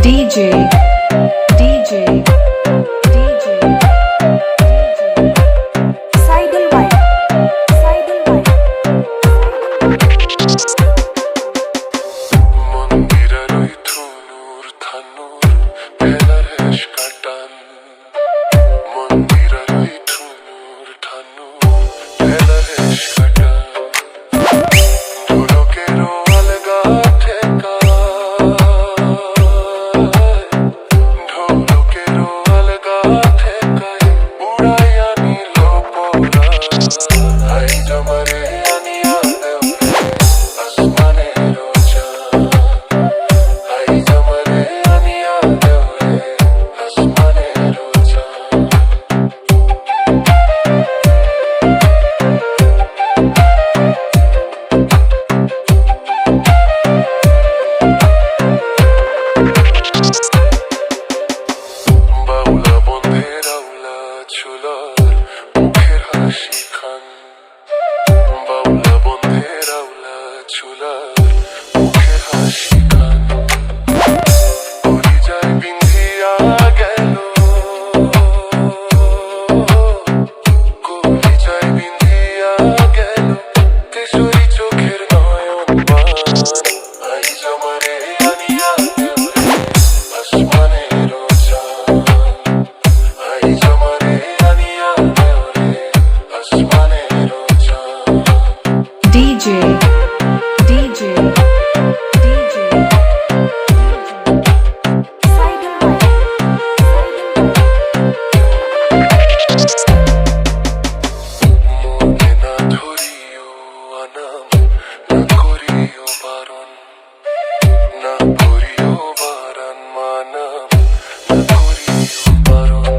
DJ, DJ, DJ, Sidal Vibe, Sidal Vibe. মন্দিরেরই ধুনুর থানুর ভেলার হেস কাটান মন্দিরেরই ধুনুর থানুর ভেলার হেস কাটান ঢোলকেরও আলগা ঠেকা ঢোলকেরও আলগা ঠেকায় উড়াইয়া নিল পরা হাই জমারে আনিয়া দেও আসমানের চাঁদ হাই জমারে আনিয়া দেও আসমানের চাঁদ বাউলা বন্ধের আউলা ছোলার মুখের হাসি খান বাউলা বন্ধের আউলা ছোলার মুখের হাসি খান পরিযায় বিন্ধিয়া গেল কলিজায় বিন্ধিয়া গেল কেশরী চোখের নয়ন বান আই জমারে আনিয়া দেও আসমানের চাঁদ আই জমারে আনিয়া দেও আসমানের চাঁদ DJ, DJ, DJ, Sidal Vibe, মনে না ধরিও আনাম না করিও বারণ না করিও বারণ মানাম না করিও বারণ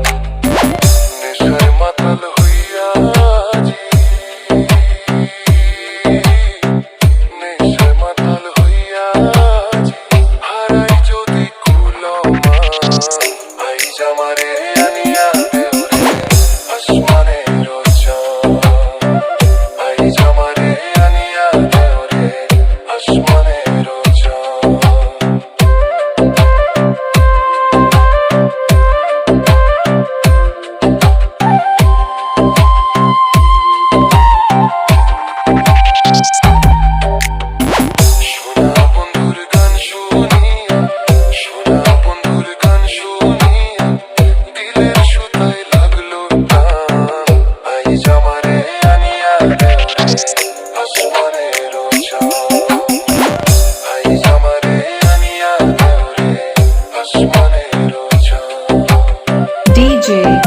নেশায় মাতাল হইয়া আজি নেশায় মাতাল হইয়া আজি হারাই যদি কুলমা আই জামারে আনিয়া দেও আসমানের চাঁদ আই জামারে আনিয়া দেও আসমানের চাঁদ সোনা বন্ধুর গান শুনিয়া সোনা বন্ধুর গান শুনিয়া দিলের সুতায় লাগলো টান আই জামারে আনিয়া দেও আসমানের চাঁদ আই জামারে আনিয়া দেও আসমানের চাঁদ DJ.